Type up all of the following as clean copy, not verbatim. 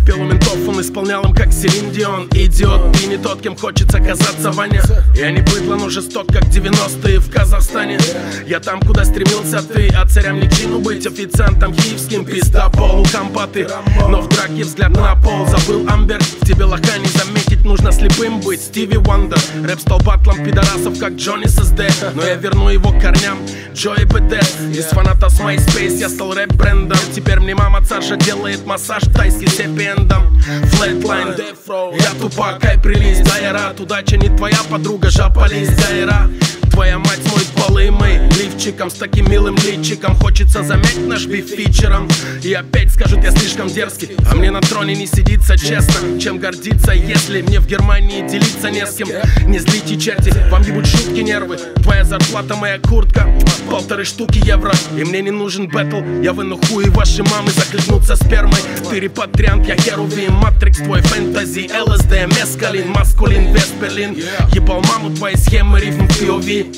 пел у ментов, он исполнял им как Селин Дион. Идиот, ты не тот, кем хочется казаться, Ваня. Я не быдло, но жесток, как 90-е в Казахстане. Я там, куда стремился ты, а царям не к чину быть официантом киевским, пизда полу компоты. Но в драке взгляд на пол, забыл Амбер. В тебе лоха не заметить, нужно слепым быть. Стиви Уандер, рэп стал батлом пидорасов, как Джонни ССД. Но я верну его к корням, Джои БД. Из фаната с MySpace я стал рэп-брендом. Теперь мне мама царша делает массаж тайский с хэппи-эндом. Flatline, Death Row, я тупак, ай прилиз, дайрат. Удача не твоя подруга, жопались, дайра. Твоя мать моет полы мы лифчиком, с таким милым личиком. Хочется заметить наш биф фичером. И опять скажут, я слишком дерзкий, а мне на троне не сидится, честно. Чем гордиться, если мне в Германии делиться не с кем? Не злите, черти, вам ебут шутки нервы. Твоя зарплата, моя куртка, 1,5 штуки евро. И мне не нужен бэтл, я выну хуй ваши мамы захлебнуться спермой. Ты репатриант, я Херувим, Матрикс, твой фэнтези, ЛСД, мескалин, маскулин, Вестберлин. Ебал маму твои схемы, рифм в POV.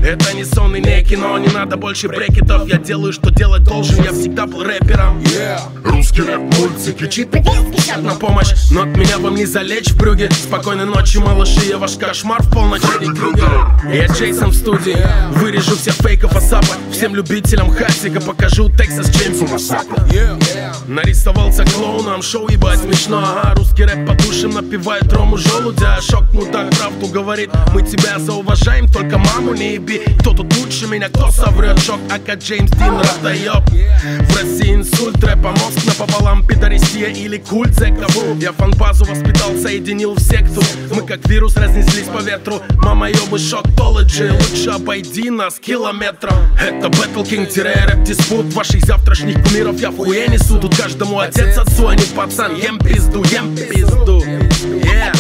Это не сон и не кино, не надо больше брекетов. Я делаю, что делать должен, я всегда был рэпером. Русский рэп, мультики, читы, спешат на помощь. Но от меня вам не залечь в Брюге. Спокойной ночи, малыши, я ваш кошмар в полночь. Я Джейсон в студии, вырежу всех фейков Асапа. Всем любителям хатика покажу Texas Chainsaw Massacre. Нарисовался клоуном, шоу ебать смешно. Ага, русский рэп по душам напевает Рому Желудя. Шок, ну так правду говорит, мы тебя зауважаем, только маму не еби. Кто тут лучше меня, кто соврет? Шок, ака Джеймс Дин, ратоёб. В России инсульт, рэпа мозг напополам, пидорисия или культ зэков. Я фан-базу воспитал, соединил в секту. Мы как вирус разнеслись по ветру. Мама ёбы, шоктологи, лучше обойди нас километром. Это Battle King-рэп-диспут ваших завтрашних кумиров. Я в хуе несу, тут каждому отец отцу, а не пацан. Ем пизду, ем пизду. Yeah.